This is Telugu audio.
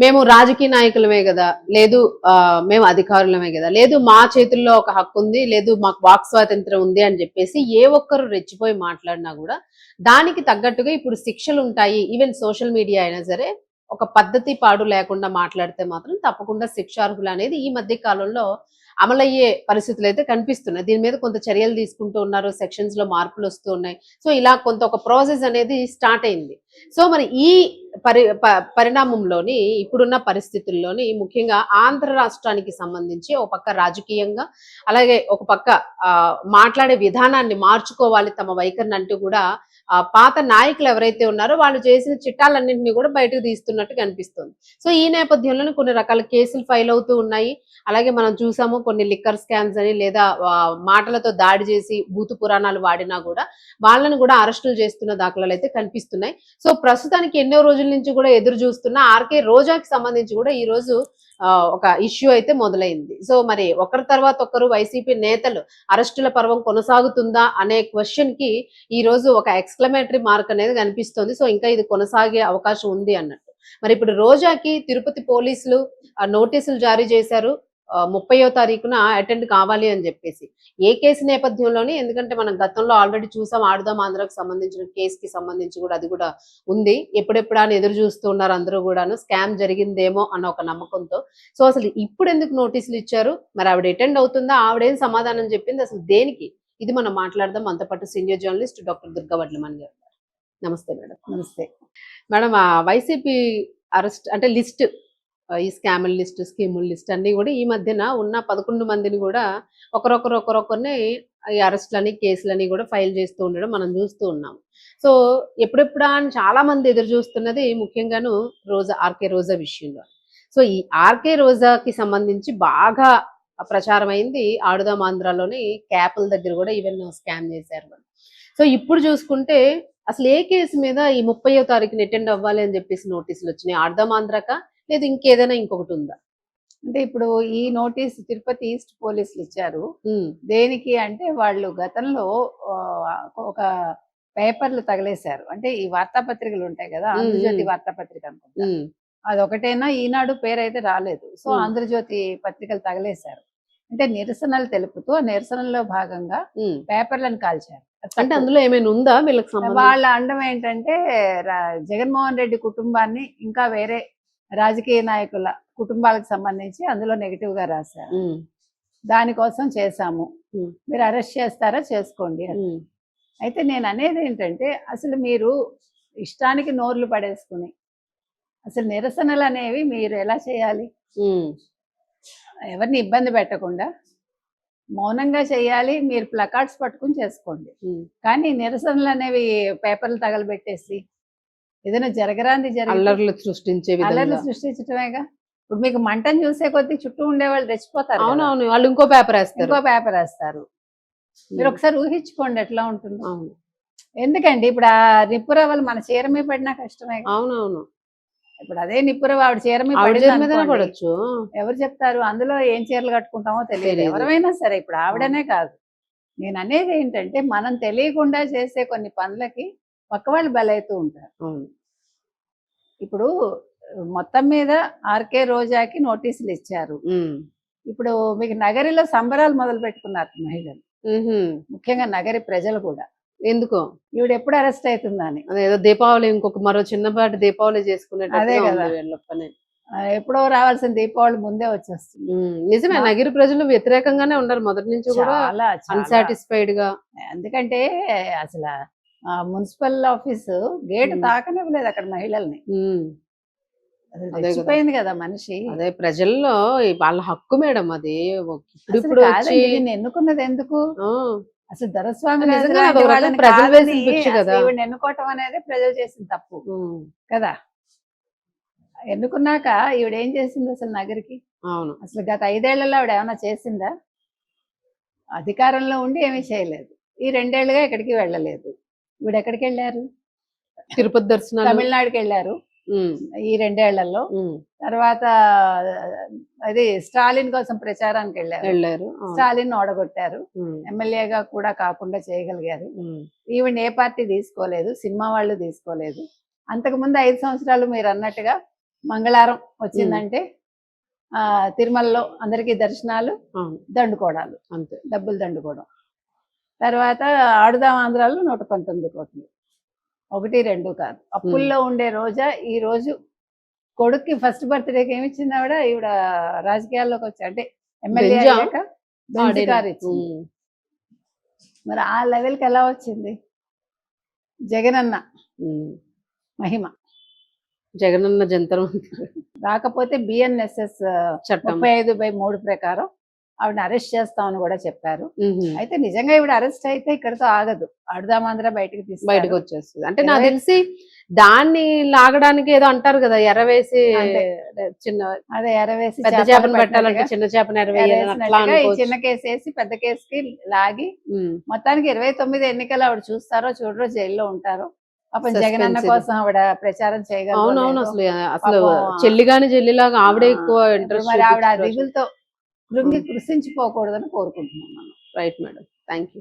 మేము రాజకీయ నాయకులమే కదా, లేదు మేము అధికారులమే కదా, లేదు మా చేతుల్లో ఒక హక్కు ఉంది, లేదు మాకు వాక్ స్వాతంత్రం ఉంది అని చెప్పేసి ఏ ఒక్కరు రెచ్చిపోయి మాట్లాడినా కూడా దానికి తగ్గట్టుగా ఇప్పుడు శిక్షలు ఉంటాయి. ఈవెన్ సోషల్ మీడియా అయినా సరే ఒక పద్ధతి పాడు లేకుండా మాట్లాడితే మాత్రం తప్పకుండా శిక్షార్హులు అనేది ఈ మధ్య కాలంలో అమలయ్యే పరిస్థితులు అయితే కనిపిస్తున్నాయి. దీని మీద కొంత చర్యలు తీసుకుంటూ ఉన్నారు, సెక్షన్స్ లో మార్పులు వస్తూ ఉన్నాయి. సో ఇలా కొంత ఒక ప్రాసెస్ అనేది స్టార్ట్ అయింది. సో మరి ఈ పరిణామంలోని ఇప్పుడున్న పరిస్థితుల్లోని ముఖ్యంగా ఆంధ్ర రాష్ట్రానికి సంబంధించి ఒక పక్క రాజకీయంగా, అలాగే ఒక పక్క మాట్లాడే విధానాన్ని మార్చుకోవాలి తమ వైఖరిని అంటూ కూడా పాత నాయకులు ఎవరైతే ఉన్నారో వాళ్ళు చేసిన చిట్టాలన్నింటినీ కూడా బయటకు తీస్తున్నట్టు కనిపిస్తుంది. సో ఈ నేపథ్యంలోనే కొన్ని రకాల కేసులు ఫైల్ అవుతూ ఉన్నాయి. అలాగే మనం చూసాము కొన్ని లిక్కర్ స్కామ్స్ అని, లేదా మాటలతో దాడి చేసి భూతు పురాణాలు వాడినా కూడా వాళ్ళను కూడా అరెస్టులు చేస్తున్న దాఖలాలు అయితే కనిపిస్తున్నాయి. సో ప్రస్తుతానికి ఎన్నో రోజుల నుంచి కూడా ఎదురు చూస్తున్న ఆర్కే రోజాకి సంబంధించి కూడా ఈ రోజు ఒక ఇష్యూ అయితే మొదలైంది. సో మరి ఒకరి తర్వాత ఒకరు వైసీపీ నేతలు అరెస్టుల పర్వం కొనసాగుతుందా అనే క్వశ్చన్ కి ఈ రోజు ఒక ఎక్స్క్లమేటరీ మార్క్ అనేది కనిపిస్తోంది. సో ఇంకా ఇది కొనసాగే అవకాశం ఉంది అన్నట్టు. మరి ఇప్పుడు రోజాకి తిరుపతి పోలీసులు నోటీసులు జారీ చేశారు 30వ తారీఖున అటెండ్ కావాలి అని చెప్పేసి. ఏ కేసు నేపథ్యంలోని, ఎందుకంటే మనం గతంలో ఆల్రెడీ చూసాం ఆడుదాం ఆంధ్రాకు సంబంధించిన కేసుకి సంబంధించి కూడా అది కూడా ఉంది. ఎప్పుడెప్పుడు అని ఎదురు చూస్తూ ఉన్నారు అందరూ కూడాను, స్కామ్ జరిగిందేమో అన్న ఒక నమ్మకంతో. సో అసలు ఇప్పుడు ఎందుకు నోటీసులు ఇచ్చారు, మరి ఆవిడ అటెండ్ అవుతుందా, ఆవిడేం సమాధానం చెప్పింది, అసలు దేనికి, ఇది మనం మాట్లాడదాం. మనతో పాటు senior journalist doctor Durga Vadlamani గారు. నమస్తే మేడం. నమస్తే మేడం. వైసీపీ అరెస్ట్ అంటే లిస్ట్, ఈ స్కాముల లిస్ట్, స్కీముల లిస్ట్ అన్ని కూడా ఈ మధ్యన ఉన్న 11 మందిని కూడా ఒకరొకరిని ఈ అరెస్టులని, కేసులని కూడా ఫైల్ చేస్తూ ఉండడం మనం చూస్తూ ఉన్నాం. సో ఎప్పుడెప్పుడా అని చాలా మంది ఎదురు చూస్తున్నది ముఖ్యంగాను ఆర్కే రోజా విషయంలో. సో ఈ ఆర్కే రోజాకి సంబంధించి బాగా ప్రచారం అయింది ఆడుదాం ఆంధ్రాలోని క్యాపుల దగ్గర కూడా ఈవెన్ స్కామ్ చేశారు. సో ఇప్పుడు చూసుకుంటే అసలు ఏ కేసు మీద ఈ 30వ తారీఖున అటెండ్ అవ్వాలి అని చెప్పేసి నోటీసులు వచ్చినాయి? ఆడుదాం ఆంధ్రాక, లేదు ఇంకేదైనా ఇంకొకటి ఉందా? అంటే ఇప్పుడు ఈ నోటీస్ తిరుపతి ఈస్ట్ పోలీసులు ఇచ్చారు. దేనికి అంటే వాళ్ళు గతంలో ఒక పేపర్లు తగిలేశారు. అంటే ఈ వార్తాపత్రికలు ఉంటాయి కదా, ఆంధ్రజ్యోతి వార్తాపత్రిక అనుకుంటా, అదొకటైనా ఈనాడు పేరైతే రాలేదు. సో ఆంధ్రజ్యోతి పత్రికలు తగిలేశారు. అంటే నిరసనలు తెలుపుతూ ఆ నిరసనలో భాగంగా పేపర్లను కాల్చారు. అంటే అందులో ఏమైనా ఉందా వీళ్ళకి? వాళ్ళ అండం ఏంటంటే జగన్మోహన్ రెడ్డి కుటుంబాన్ని ఇంకా వేరే రాజకీయ నాయకుల కుటుంబాలకు సంబంధించి అందులో నెగిటివ్ గా రాశారు. దానికోసం చేశాము, మీరు అరెస్ట్ చేస్తారా చేసుకోండి. అయితే నేను అనేది ఏంటంటే, అసలు మీరు ఇష్టానికి నోర్లు పడేసుకుని అసలు నిరసనలు అనేవి మీరు ఎలా చేయాలి? ఎవరిని ఇబ్బంది పెట్టకుండా మౌనంగా చేయాలి. మీరు ప్లకార్డ్స్ పట్టుకుని చేసుకోండి. కానీ నిరసనలు అనేవి పేపర్లు తగలబెట్టేసి ఏదైనా జరగరాంది అల్లర్లు సృష్టించటమేగా. ఇప్పుడు మీకు మంటను చూసే కొద్దీ చుట్టూ ఉండే వాళ్ళు రెచ్చిపోతారు. అవునవును, వాళ్ళు ఇంకో పేపర్ వేస్తారు. మీరు ఒకసారి ఊహించుకోండి ఎట్లా ఉంటుంది. ఎందుకండి ఇప్పుడు ఆ నిప్పురవ్వలు మన చీర మీద పడినా కష్టమే. అవునవును. ఇప్పుడు అదే నిప్పురవ్వ ఆవిడ చీర మీద పడొచ్చు, ఎవరు చెప్తారు? అందులో ఏం చీరలు కట్టుకుంటామో తెలియదు ఎవరైనా సరే. ఇప్పుడు ఆవిడనే కాదు, నేను అనేది ఏంటంటే, మనం తెలియకుండా చేసే కొన్ని పనులకి పక్క వాళ్ళు బలవుతూ ఉంటారు. ఇప్పుడు మొత్తం మీద ఆర్కే రోజాకి నోటీసులు ఇచ్చారు. ఇప్పుడు మీకు నగరిలో సంబరాలు మొదలు పెట్టుకున్నారు మహిళలు, ముఖ్యంగా నగరి ప్రజలు కూడా. ఎందుకో ఈవిడ ఎప్పుడు అరెస్ట్ అవుతుందని. అదేదో దీపావళి, ఇంకొక మరో చిన్నపాటి దీపావళి చేసుకునే అదే కదా, ఎప్పుడో రావాల్సిన దీపావళి ముందే వచ్చేస్తుంది. నిజమే, నగరి ప్రజలు వ్యతిరేకంగానే ఉన్నారు మొదటి నుంచి కూడా, అన్సాటిస్ఫైడ్ గా. ఎందుకంటే అసలు మున్సిపల్ ఆఫీసు గేటు తాకనివ్వలేదు అక్కడ మహిళల్ని. చచ్చిపోయింది కదా మనిషి. అదే ప్రజల్లో వాళ్ళ హక్కు మేడం అది. ఇప్పుడు ఎన్నుకున్నది ఎందుకు? అసలు దొరస్వామి ఎన్నుకోవటం అనేది ప్రజలు చేసిన తప్పు కదా. ఎన్నుకున్నాక ఈవిడ ఏం చేసింది అసలు నగరికి? అవును, అసలు గత 5 ఏళ్లలో ఆవిడ ఏమైనా చేసిందా? అధికారంలో ఉండి ఏమీ చేయలేదు. ఈ 2 ఏళ్లుగా ఎక్కడికి వెళ్ళలేదు. ఈవిడ ఎక్కడికి వెళ్ళారు? తిరుపతి దర్శనం, తమిళనాడుకి వెళ్ళారు ఈ 2 ఏళ్లలో. తర్వాత అది స్టాలిన్ కోసం ప్రచారానికి వెళ్ళారు. స్టాలిన్ ఓడగొట్టారు, ఎమ్మెల్యేగా కూడా కాకుండా చేయగలిగారు. ఈవిడ ఏ పార్టీ తీసుకోలేదు, సినిమా వాళ్ళు తీసుకోలేదు. అంతకుముందు 5 సంవత్సరాలు మీరు అన్నట్టుగా మంగళవారం వచ్చిందంటే తిరుమలలో అందరికీ దర్శనాలు, అవును దండుకోవడాలు, అంతే. డబ్బులు దండుకోవడం. తర్వాత ఆడుదాం ఆంధ్రాలో 119 కోట్లు, 1, 2 కాదు. అప్పుల్లో ఉండే రోజా ఈ రోజు కొడుక్కి ఫస్ట్ బర్త్డేకి ఏమి ఇచ్చింది ఈవిడ రాజకీయాల్లోకి వచ్చి, అంటే ఎమ్మెల్యే బెంజా? అయ్యాక బెంజ్ కార్ ఇచ్చింది. ఉమ్. మరి ఆ లెవెల్కి ఎలా వచ్చింది? జగనన్న ఉమ్. మహిమ. జగనన్న జంతర్ రాకపోతే బిఎన్ఎస్ఎస్ చట్టం 35/3 ప్రకారం ఆవిడని అరెస్ట్ చేస్తామని కూడా చెప్పారు. ఉహు. అయితే నిజంగా ఈవిడ అరెస్ట్ అయితే ఇక్కడతో ఆగదు, ఆడుదామాంధ్ర బయటకు బయటకు తీస్తారు. వచ్చేస్తుంది. అంటే నాకు తెలిసి దాన్ని లాగడానికి ఏదో అంటారు కదా, ఎర్రవేసి అంతే. చిన్న అదే ఎరవేసి పెద్ద చేపలు చేపను పెట్టాలంటే పెట్టినట్టుగా చిన్న చేపను ఎరవేయాలని అట్లా ఎరవేసినట్టుగా ఈ అనుకోవచ్చు. చిన్న కేసు వేసి పెద్ద కేసుకి లాగి ఉమ్. మొత్తానికి 29 ఎన్నికలు ఆవిడ చూస్తారో చూడరో, జైల్లో ఉంటారో. పాపం Suspense జగనన్న ఇది. కోసం ఆవిడ ప్రచారం చేయగలరు. అవునవును, అసలు పాపం. చెల్లిగాని చెల్లిలాగా ఆవిడే ఎక్కువ ఇంట్రెస్ట్. మరి ఆవిడ ఆ దిగులతో కృంగిపోకూడదని కోరుకుంటున్నాం మనం. Right madam, thank you.